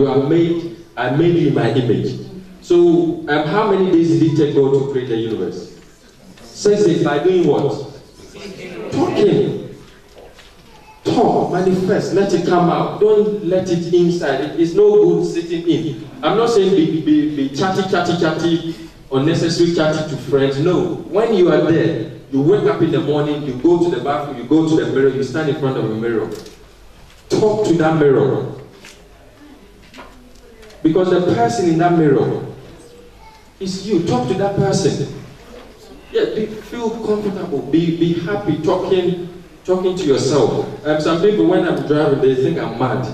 I made you in my image. So, how many days did it take God to create the universe? 6 days. By doing what? Talking. Talk, manifest, let it come out. Don't let it inside. It's no good sitting in. I'm not saying be chatty, unnecessary chatty to friends. No. When you are there, you wake up in the morning, you go to the bathroom, you go to the mirror, you stand in front of a mirror. Talk to that mirror. Because the person in that mirror is you. Talk to that person. Yeah, feel comfortable. Be happy talking to yourself. Some people, when I'm driving, they think I'm mad.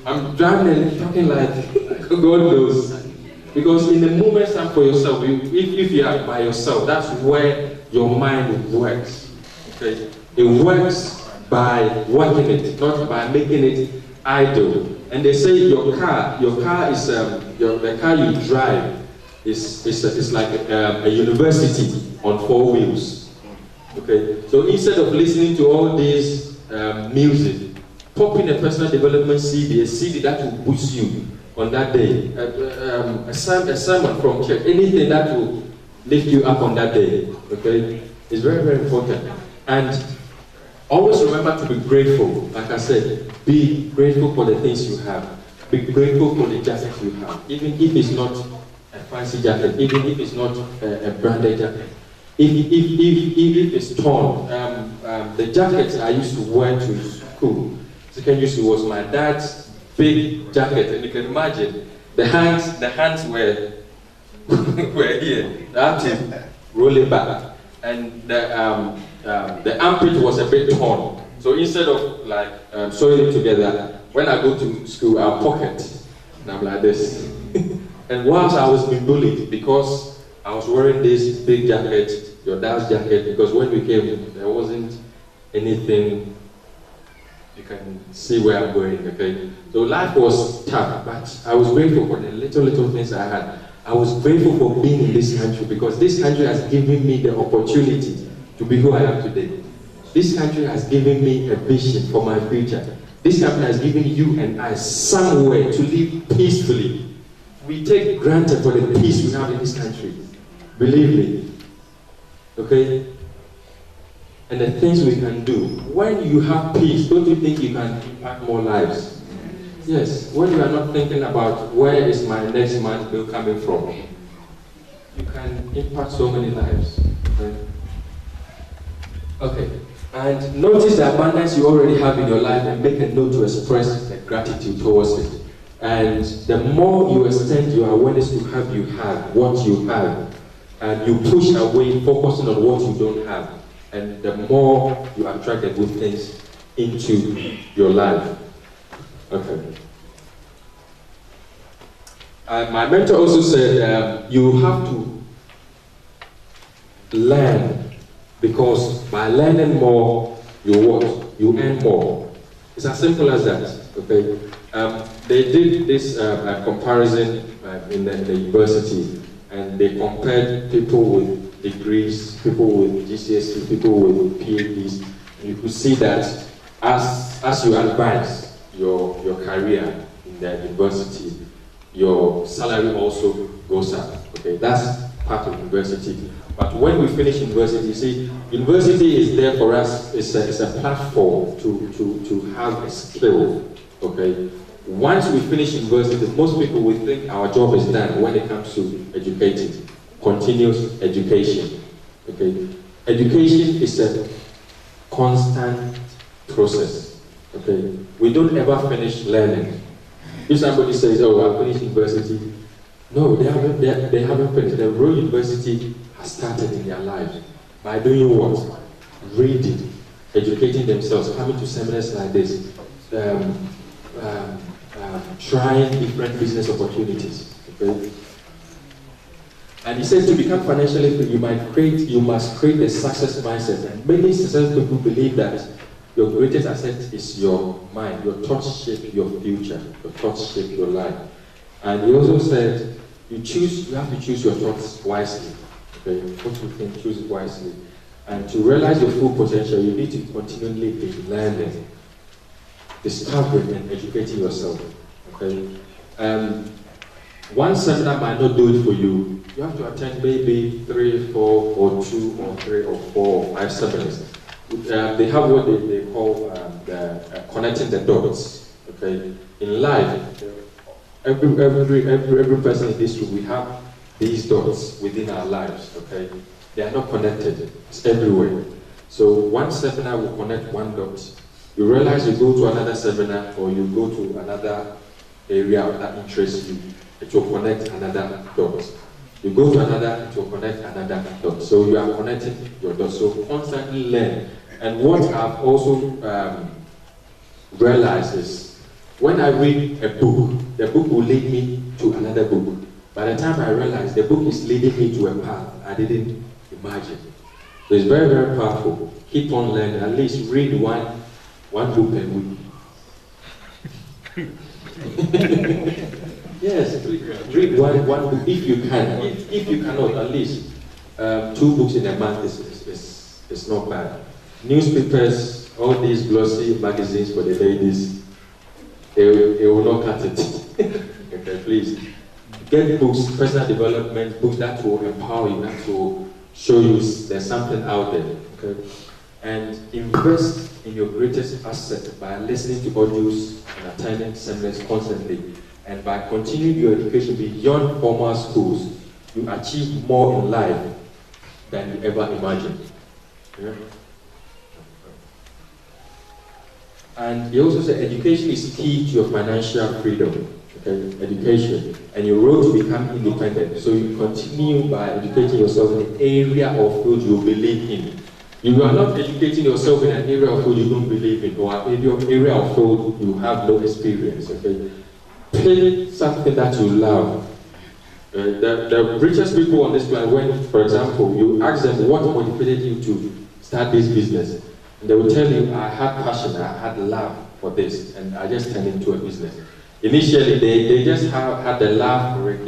I'm driving and talking like God knows. Because in the moment time for yourself, if you are by yourself, that's where your mind works. Okay? It works by working it, not by making it idle. And they say your car is the car you drive is like a university on 4 wheels. Okay, so instead of listening to all this music, pop in a personal development CD, a CD that will boost you on that day, a sermon from church, anything that will lift you up on that day. Okay, it's very, very important. And always remember to be grateful. Like I said, be grateful for the things you have. Be grateful for the jacket you have, even if it's not a fancy jacket, even if it's not a branded jacket. If it's torn, the jackets I used to wear to school, secondary school, was my dad's big jacket, and you can imagine the hands were were here. I had to roll it back, and the armpit was a bit torn. So instead of like sewing it together, when I go to school, I'll pocket, and I'm like this. And once I was being bullied because I was wearing this big jacket, your dad's jacket, because when we came, there wasn't anything. You can see where I'm going, okay? So life was tough, but I was grateful for the little things I had. I was grateful for being in this country because this country has given me the opportunity to be who I am today. This country has given me a vision for my future. This country has given you and I somewhere to live peacefully. We take granted for the peace we have in this country. Believe me. Okay? And the things we can do. When you have peace, don't you think you can impact more lives? Yes. When you are not thinking about where is my next month's bill coming from, you can impact so many lives. Okay. And notice the abundance you already have in your life and make a note to express the gratitude towards it. And the more you extend your awareness to have what you have, and you push away focusing on what you don't have, and the more you attract the good things into your life. Okay. My mentor also said you have to learn, because by learning more, you earn more. It's as simple as that. Okay. They did this comparison in the university, and they compared people with degrees, people with GCSE, people with PhDs, and you could see that as you advance your career in the university, your salary also goes up. Okay, that's part of university. But when we finish university, you see, university is there for us. It's a platform to have a skill. Okay. Once we finish university, most people will think our job is done when it comes to educating. Continuous education. Okay. Education is a constant process. Okay. We don't ever finish learning. If somebody says, "Oh, I finished university," no, they haven't finished. The real university has started in their lives by doing what? Reading, educating themselves, coming to seminars like this, trying different business opportunities. Okay? And he says to become financially free, you must create a success mindset. And many successful people believe that your greatest asset is your mind. Your thoughts shape your future. Your thoughts shape your life. And he also said you have to choose your thoughts wisely. Okay? What you think, choose it wisely. And to realize your full potential, you need to continually be learning, discovering and educating yourself. Okay? Okay. One seminar might not do it for you. You have to attend maybe 3, 4, or 2, or 3, or 4, or 5 seminars. They have what they call connecting the dots. Okay. In life, every person in this room, we have these dots within our lives. Okay. They are not connected. It's everywhere. So one seminar will connect one dot. You realize you go to another seminar or you go to another area that interests you, it will connect another dot. You go to another, it will connect another dot. So you are connecting your dots. So constantly learn. And what I've also realized is when I read a book, the book will lead me to another book. By the time I realize the book is leading me to a path I didn't imagine. So it's very, very powerful. Keep on learning. At least read one book a week. Yes, read one book if you can. If you cannot, at least 2 books in a month is not bad. Newspapers, all these glossy magazines for the ladies, they will not cut it. Okay, please. Get books, personal development, books that will empower you, that will show you there's something out there. Okay? And invest in your greatest asset by listening to audios and attending seminars constantly. And by continuing your education beyond formal schools, you achieve more in life than you ever imagined. Yeah? And he also said education is key to your financial freedom. Okay? Education. And your road to become independent. So you continue by educating yourself in the area of field you believe in. You are not educating yourself in an area of field you don't believe in, or an area of field you have no experience. Okay? Pick something that you love. The richest people on this planet, when, for example, you ask them what motivated you to start this business, and they will tell you, I had passion, I had love for this, and I just turned into a business. Initially, they just had the love for it.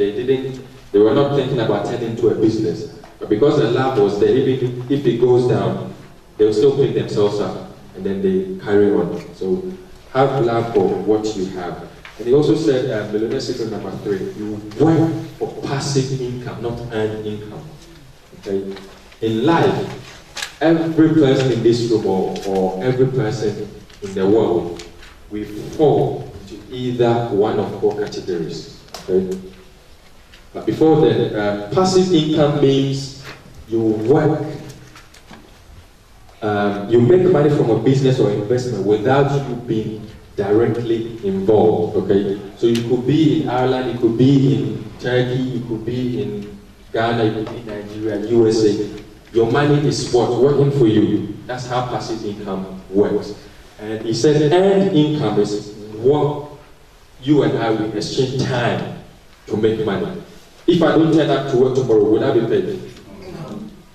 They were not thinking about turning into a business. But because the love was there, even if it goes down, they'll still pick themselves up, and then they carry on. So have love for what you have. And he also said, millionaire secret number 3, you work for passive income, not earned income. Okay? In life, every person in this room or every person in the world, we fall into either one of 4 categories. Okay? But before then, passive income means you work, you make money from a business or investment without you being directly involved. Okay, so you could be in Ireland, you could be in Turkey, you could be in Ghana, you could be in Nigeria, USA. Your money is what? Working for you. That's how passive income works. And he said earned income is what you and I will exchange time to make money. If I don't turn up to work tomorrow, will I be paid?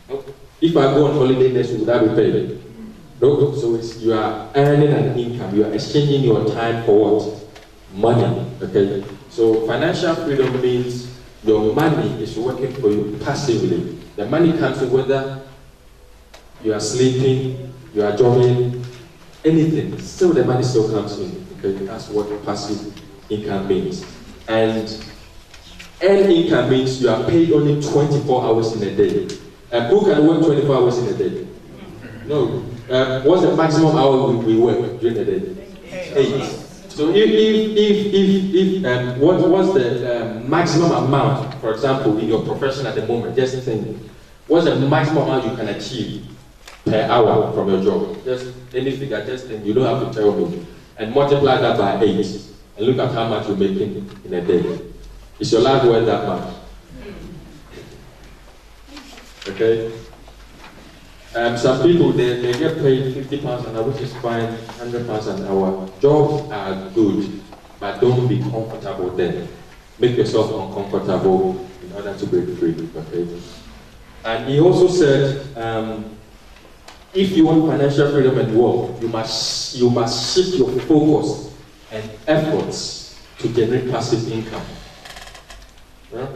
No. If I go on holiday next week, will I be paid? No. So you are earning an income. You are exchanging your time for what? Money. Okay. So financial freedom means your money is working for you passively. The money comes in whether you are sleeping, you are jogging, anything. Still, the money still comes in. Okay. That's what passive income means. And earned income means you are paid only 24 hours in a day. Who can work 24 hours in a day? No. What's the maximum hour we work during the day? 8. So what's the maximum amount, for example, in your profession at the moment? Just think, what's the maximum amount you can achieve per hour from your job? Just any figure, just think. You don't have to tell me. And multiply that by 8, and look at how much you're making in a day. Is your life worth that much? Okay? Some people, they get paid £50 an hour, which is fine, £100 an hour. Jobs are good, but don't be comfortable there. Make yourself uncomfortable in order to break free. Okay? And he also said, if you want financial freedom and wealth, you must shift your focus and efforts to generate passive income. Right?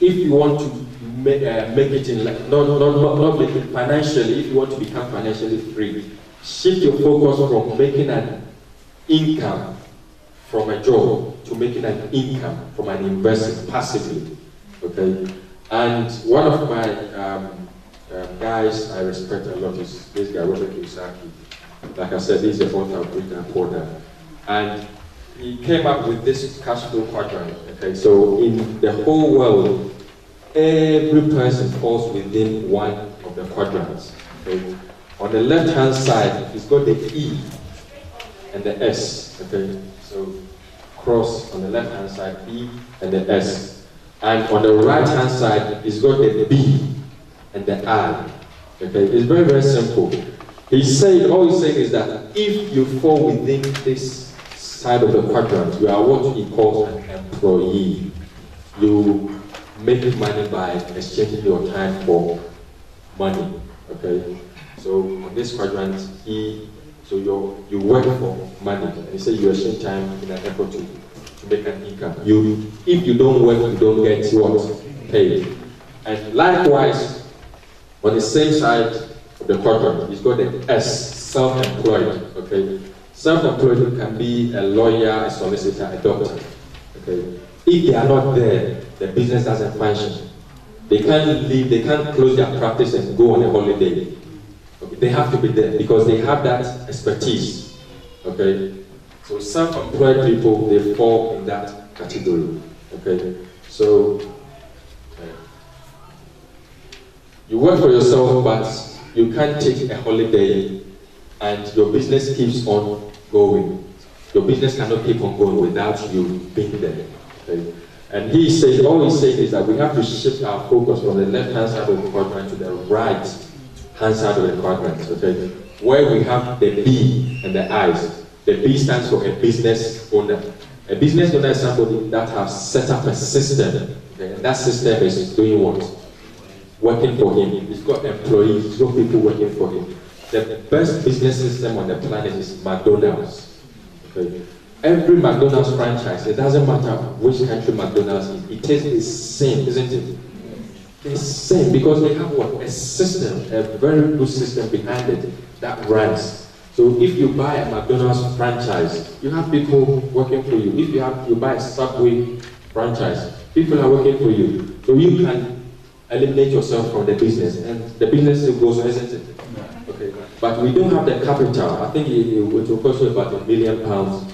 If you want to make it in life, not make it financially, if you want to become financially free, shift your focus from making an income from a job to making an income from an investment passively. Okay, and one of my guys I respect a lot is this guy, Robert Kiyosaki. Like I said, he's the author of Rich and Poor Dad. And he came up with this cash flow quadrant. Okay, so in the whole world, every person falls within one of the quadrants. Okay? On the left-hand side, it's got the E and the S. Okay, so cross on the left-hand side, E and the S. And on the right-hand side, it's got the B and the I. Okay, it's very, very simple. All he's saying is that if you fall within this side of the quadrant, you are what he calls an employee. You make money by exchanging your time for money. Okay, so on this quadrant, you work for money, and he said you exchange time in an effort to make an income. If you don't work, you don't get what paid. And likewise, on the same side of the quadrant, it's got the S, self-employed. Okay, self-employed can be a lawyer, a solicitor, a doctor. Okay, if they are not there, the business doesn't function. They can't leave, they can't close their practice and go on a holiday. Okay, they have to be there because they have that expertise. Okay, so self-employed people, they fall in that category. Okay, so you work for yourself, but you can't take a holiday and your business keeps on going. Your business cannot keep on going without you being there. Okay? And all he's saying is that we have to shift our focus from the left-hand side of the quadrant to the right-hand side of the quadrant. Okay? Where we have the B and the I's. The B stands for a business owner. A business owner is somebody that has set up a system. Okay? And that system is doing what? Working for him. He's got employees, he's got people working for him. The best business system on the planet is McDonald's. Okay? Every McDonald's franchise, it doesn't matter which country McDonald's is, it tastes the same, isn't it? It's the same because they have what? A system, a very good system behind it that runs. So if you buy a McDonald's franchise, you have people working for you. If you buy a Subway franchise, people are working for you. So you can eliminate yourself from the business, and the business still goes on, isn't it? Okay. But we don't have the capital. I think it will cost you about £1 million.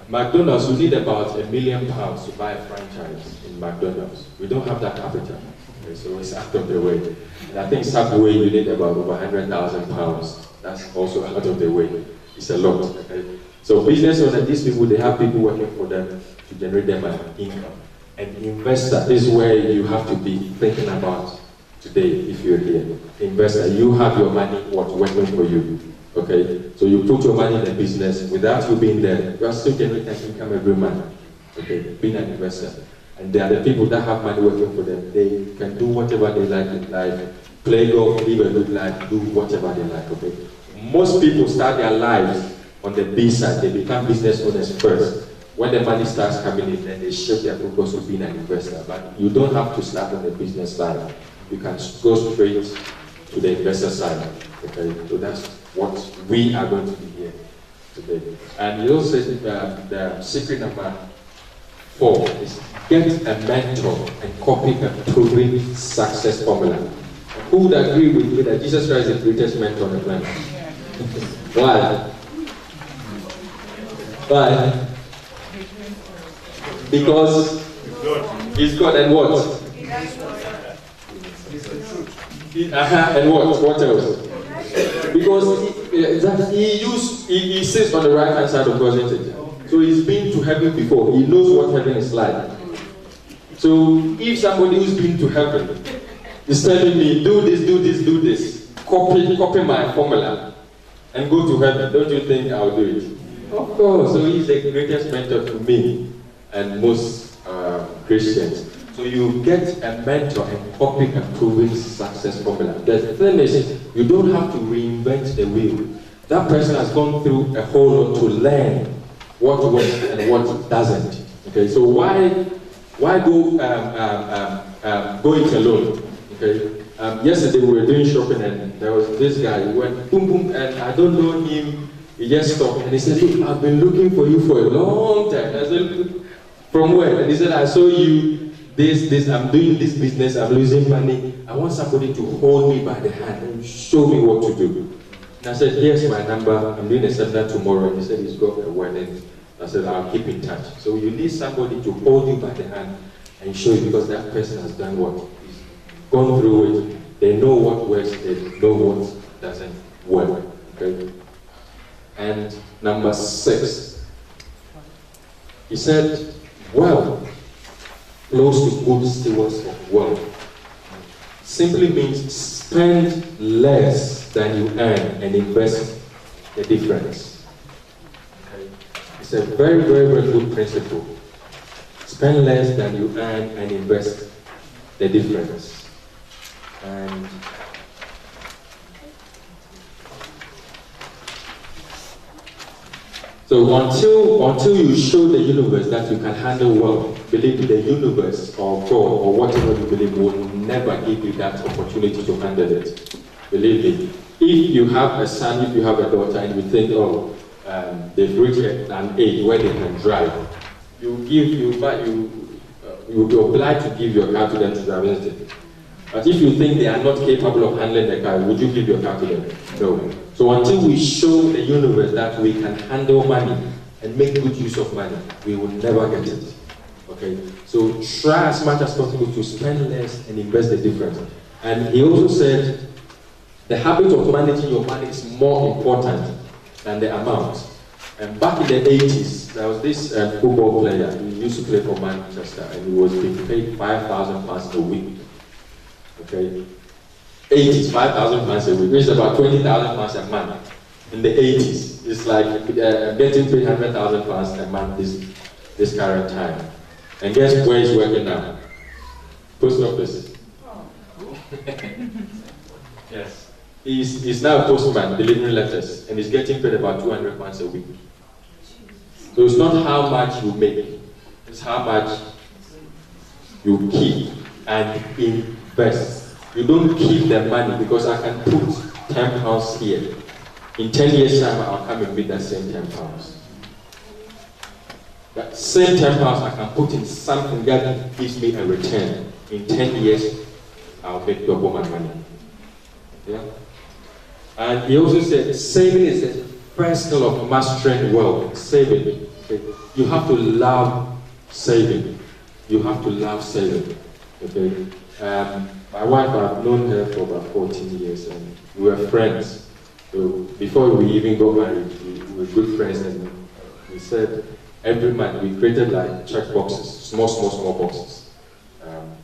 McDonald's, we need about £1 million to buy a franchise in McDonald's. We don't have that capital, okay, so it's out of the way. And I think Subway, you need about over £100,000. That's also out of the way. It's a lot. Okay? So business owners, these people, they have people working for them to generate them an income. And investor is where you have to be thinking about today if you're here. Investor, you have your money working for you. Okay, so you put your money in the business without you being there. You are still generating income every month. Okay, being an investor, and they are the people that have money working for them. They can do whatever they like in life, play golf, live a good life, do whatever they like. Okay, most people start their lives on the B side. They become business owners first. When the money starts coming in, then they shift their focus to being an investor. But you don't have to start on the business side. You can go straight to the investor side. Okay, so that's what we are going to be here today. And he also said the secret number 4 is get a mentor and copy a proven success formula. Who would agree with me that Jesus Christ is the greatest mentor on the planet? Why? Why? Because he's God and what? And what else? Because he sits on the right hand side of God's entity. So he's been to heaven before. He knows what heaven is like. So if somebody who's been to heaven is telling me, do this, copy my formula and go to heaven, don't you think I'll do it? Of course. So he's the greatest mentor to me and most Christians. So you get a mentor and copy a proven success formula. The thing is, you don't have to reinvent the wheel. That person has gone through a whole lot to learn what works and what doesn't. Okay, so why go go it alone? Okay, yesterday we were doing shopping and there was this guy who went boom boom, and I don't know him. He just stopped and he said, "Look, I've been looking for you for a long time." I said, "From where?" And he said, "I saw you this. I'm doing this business. I'm losing money. I want somebody to hold me by the hand and show me what to do." And I said, "Here's my number. I'm doing a seminar tomorrow." And he said he's got a wedding. I said, "I'll keep in touch." So you need somebody to hold you by the hand and show you, because that person has done what? He's gone through it. They know what works, they know what doesn't work. Okay? And number 6, he said, "Wealth flows to good stewards of wealth." Simply means spend less than you earn and invest the difference. Okay? It's a very, very, very good principle. Spend less than you earn and invest the difference. And so until you show the universe that you can handle wealth, believe the universe or God or whatever you believe will never give you that opportunity to handle it. Believe me. If you have a son, if you have a daughter, and you think, they've reached an age where they can drive, you will be obliged to give your car to them to drive it. But if you think they are not capable of handling the car, would you give your car to them? No. So until we show the universe that we can handle money and make good use of money, we will never get it. Okay? So try as much as possible to spend less and invest the difference. And he also said, the habit of managing your money is more important than the amount. And back in the 80s, there was this football player. He used to play for Manchester, and he was being paid £5,000 a week. Okay, 80s, £5,000 a week, which is about £20,000 a month. In the 80s, it's like getting £300,000 a month this current time. And guess where he's working now? Post office. Yes. He's now a postman delivering letters, and he's getting paid about £200 a week. So it's not how much you make, it's how much you keep and invest. You don't keep the money, because I can put £10 here. In 10 years' time, I'll come and make that same £10. That same £10 I can put in something that gives me a return. In 10 years, I'll make double my money. Yeah? And he also said, saving is the first skill of mastering wealth. Saving. Okay? You have to love saving. You have to love saving. Okay? My wife, I've known her for about 14 years, and we were friends. So before we even got married, we were good friends, and we said every month we created like check boxes, small boxes.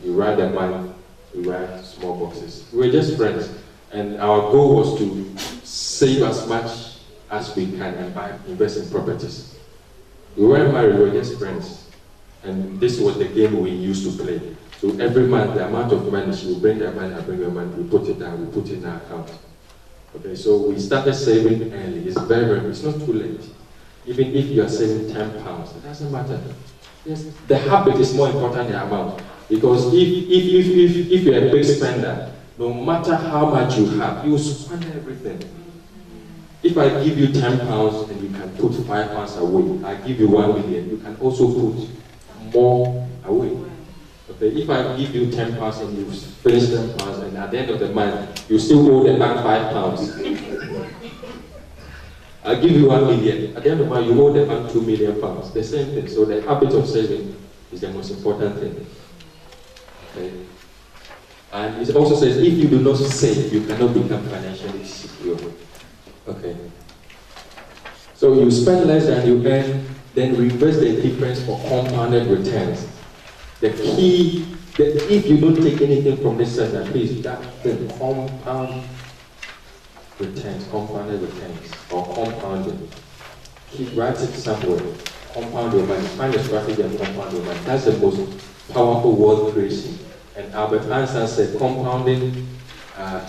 You write a month, we write small boxes. We were just friends, and our goal was to save as much as we can and invest in properties. We weren't married, we were just friends, and this was the game we used to play. So every month, the amount of money, she will bring her money, I bring her money, we put it down, we put it in our account. Okay, so we started saving early. It's it's not too late. Even if you are saving £10, it doesn't matter. Yes, the habit is more important than the amount. Because if you're a big spender, no matter how much you have, you will spend everything. If I give you £10 and you can put £5 away, I give you 1 million, you can also put more away. Okay, if I give you £10 and you finish £10, and at the end of the month you still owe the bank £5, I give you 1 million. At the end of the month you owe the bank £2 million. The same thing. So the habit of saving is the most important thing. Okay. And it also says if you do not save, you cannot become financially secure. Okay. So you spend less than you earn, then reverse the difference for compounded returns. The key, if you don't take anything from this session, please, that thing, compounded returns, or compounding. Keep writing somewhere. Compound your money. Find a strategy and compound your money. That's the most powerful wealth creation. And Albert Einstein said compounding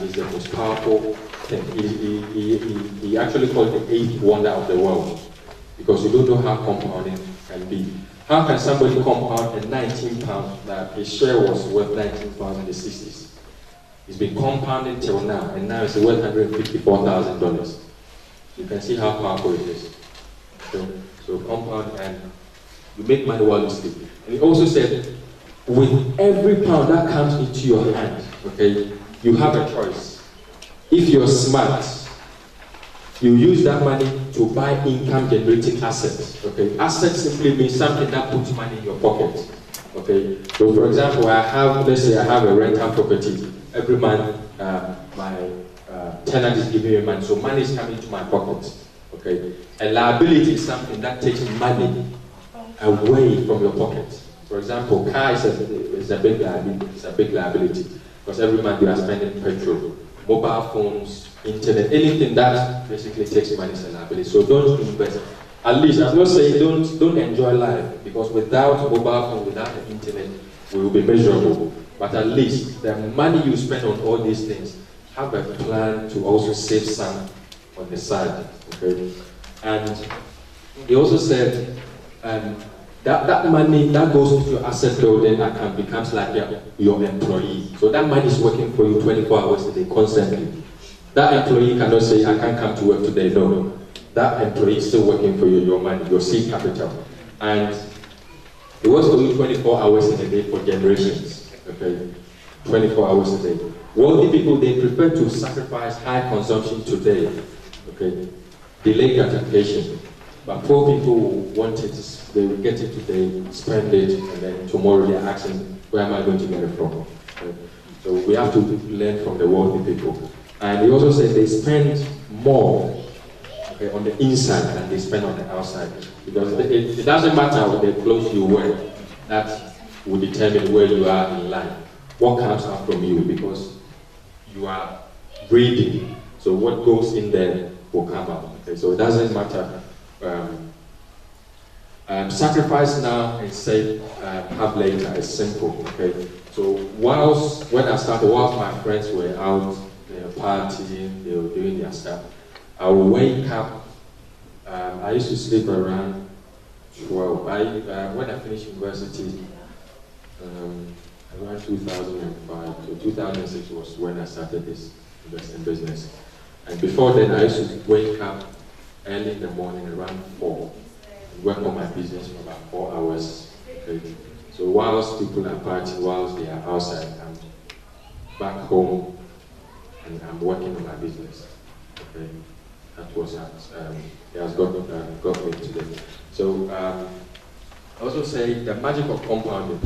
is the most powerful thing. He actually called it the 8th wonder of the world. because you don't know how compounding can be. How can somebody compound a 19 pounds that a share was worth 19 pounds in the 60s? It's been compounded till now, and now it's worth $154,000. You can see how powerful it is. So compound, and you make money while you sleep. And he also said, with every pound that comes into your hand, okay, you have a choice. If you're smart, you use that money to buy income-generating assets. Okay, assets simply means something that puts money in your pocket. Okay, so for example, let's say I have a rental property. Every month, my tenant is giving me money, so money is coming to my pocket. Okay, a liability is something that takes money away from your pocket. For example, car is a big liability. It's a big liability because every month you are spending petrol, mobile phones, internet, anything that basically takes money is a liability. So don't invest. At least, I'm not saying don't enjoy life, because without mobile phone, without the internet, we will be miserable. But at least the money you spend on all these things, have a plan to also save some on the side. Okay? And he also said that money that goes into your asset building account becomes like your employee. So that money is working for you 24 hours a day, constantly. That employee cannot say, I can't come to work today. No. That employee is still working for you, your money, your seed capital. And it works for you 24 hours in a day for generations. Okay? 24 hours a day. Wealthy people, they prefer to sacrifice high consumption today. Okay? Delay gratification. But poor people want it, they will get it today, spend it, and then tomorrow they are asking, where am I going to get it from? Okay? So we have to learn from the wealthy people. And he also said they spend more, okay, on the inside than they spend on the outside. Because it doesn't matter what the clothes you wear, that will determine where you are in life. What comes out from you, because you are breathing. So what goes in there will come out. Okay? So it doesn't matter. Sacrifice now and save have later is simple. Okay. So whilst my friends were out, they were partying, they were doing their stuff, I would wake up. I used to sleep around 12. When I finished university, around 2005, so 2006 was when I started this investing business. And before then, I used to wake up early in the morning around 4 and work on my business for about 4 hours. Okay? So whilst people are partying, whilst they are outside, I'm back home and I'm working on my business. Okay? That was it has got me today. So I also say the magic of compounding.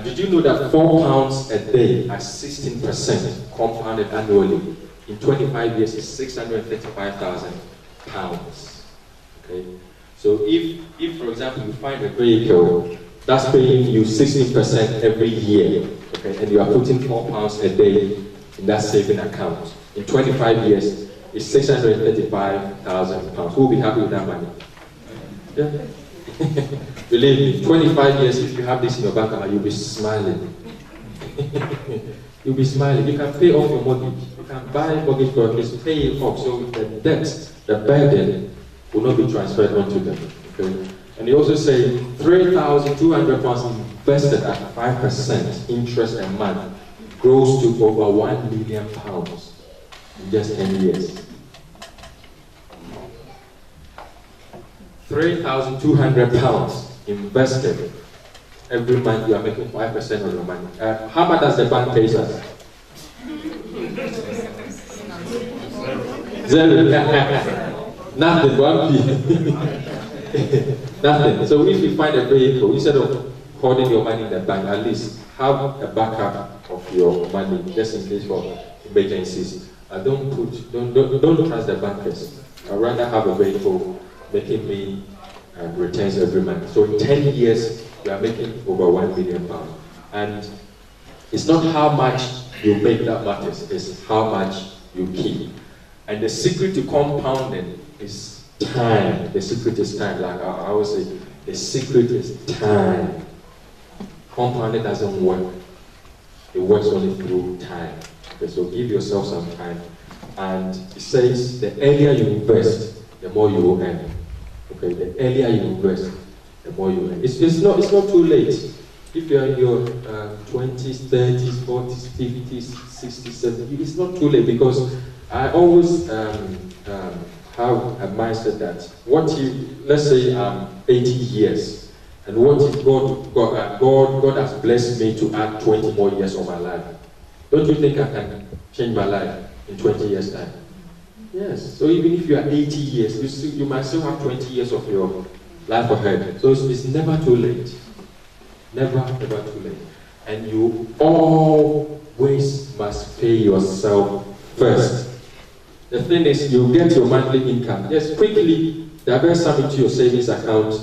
Did you know that £4 a day at 16% compounded annually in 25 years is £635,000? Okay, so if for example you find a vehicle that's paying you 16% every year, okay, and you are putting £4 a day in that saving account, in 25 years it's £635,000. Who will be happy with that money? Yeah. Believe me, 25 years, if you have this in your bank account, you'll be smiling. You'll be smiling. You can pay off your mortgage. You can buy mortgage for at least pay it off, so the debt, the burden, will not be transferred onto them. Okay? And they also say £3,200 invested at 5% interest a month grows to over £1 million in just 10 years. £3,200 invested. Every month you are making 5% of your money. How much does the bank pay us? Zero. Nothing, 1p. Nothing. So if you find a vehicle, instead of holding your money in the bank, at least have a backup of your money just in case for emergencies. Don't trust the bankers. I'd rather have a vehicle making me returns every month. So in 10 years, we are making over £1 million. And it's not how much you make that matters, it's how much you keep. And the secret to compounding is time. The secret is time. Like I always say, the secret is time. Compounding doesn't work. It works only through time. Okay, so give yourself some time. And it says the earlier you invest, the more you will earn. Okay, the earlier you invest, the more you earn. It's not too late. If you are in your 20s, 30s, 40s, 50s, 60s, 70s, it's not too late, because I always have a mindset that let's say I'm 80 years, and what if God has blessed me to add 20 more years of my life? Don't you think I can change my life in 20 years' time? Yes. So even if you are 80 years, you might still have 20 years of your life ahead. So it's never too late. Never too late. And you always must pay yourself first. The thing is, you get your monthly income. Just quickly divert some into your savings account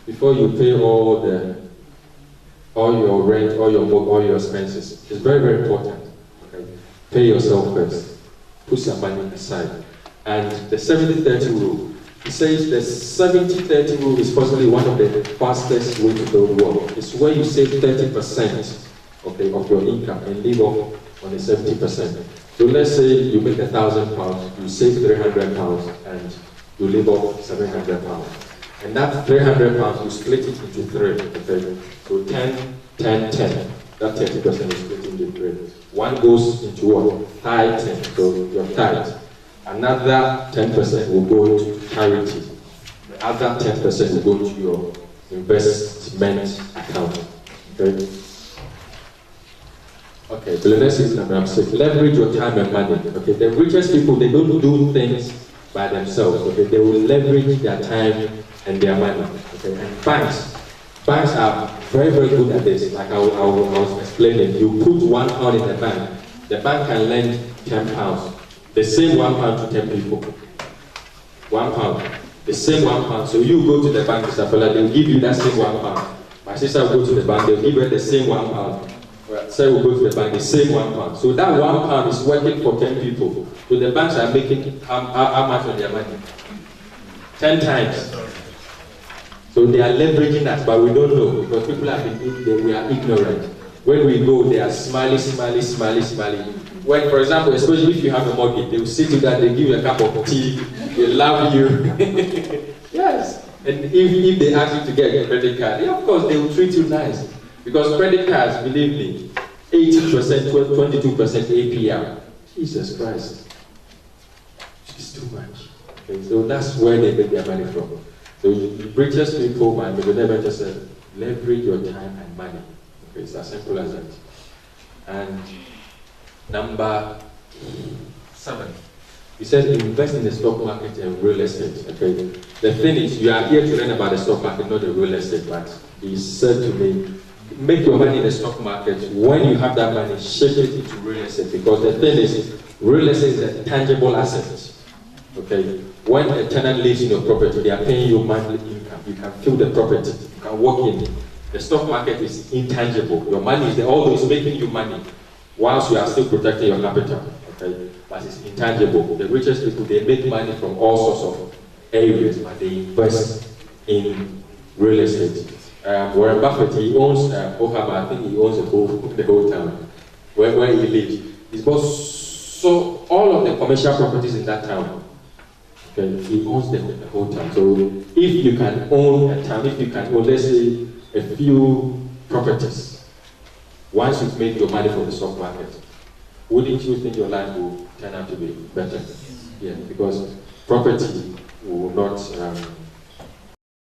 before you pay all your rent, all your expenses. It's very, very important. Okay? Pay yourself first. Put some money aside. And the 70-30 rule. It says the 70-30 rule is possibly one of the fastest way to build wealth. It's where you save 30%, okay, of your income and live off on the 70%. So let's say you make £1,000, you save £300, and you live off £700. And that £300, you split it into three. Okay? So 10, 10, 10. That 30% is split into three. One goes into what? Tithe, so your tithe. Another 10% will go to charity. The other 10% will go to your investment account. Okay? Okay, so let's see number 6. Leverage your time and money. Okay, the richest people, they don't do things by themselves. Okay, they will leverage their time and their money. Okay, and banks are very, very good at this. Like I was explaining, you put £1 in the bank can lend £10. The same £1 to 10 people. £1. The same £1. So you go to the bank, Mr. Fella, they'll give you that same £1. My sister will go to the bank, they'll give her the same £1. So we'll go to the bank, the same £1. So that £1 is working for 10 people. So the banks are making how much on their money? 10 times. So they are leveraging that, but we don't know, because people have been, we are ignorant. When we go, they are smiley. When, for example, especially if you have a mortgage, they will sit you down, they give you a cup of tea, they love you. Yes. And if they ask you to get a credit card, yeah, of course, they will treat you nice. Because credit cards, believe me, 18%, 22% APR. Jesus Christ. It's too much. Okay, so that's where they make their money from. So the richest people, my millionaire just said, leverage your time and money. Okay, it's as simple as that. And number 7. He said invest in the stock market and real estate. Okay. The thing is, you are here to learn about the stock market, not the real estate. But he said to me, make your money in the stock market. When you have that money, shift it into real estate. Because the thing is, real estate is a tangible asset. Okay. When a tenant lives in your property, they are paying you monthly income. You can feel the property. You can walk in. The stock market is intangible. Your money is there, although it's making you money, whilst you are still protecting your capital. Okay. But it's intangible. The richest people, they make money from all sorts of areas, but they invest in real estate. Warren Buffett, he owns Ohama. I think he owns the whole town where he lives. He's bought so all of the commercial properties in that town. Okay, he owns the whole town. So if you can own a town, if you can own, let's say, a few properties, once you've made your money from the stock market, wouldn't you think your life will turn out to be better? Yeah, because property will not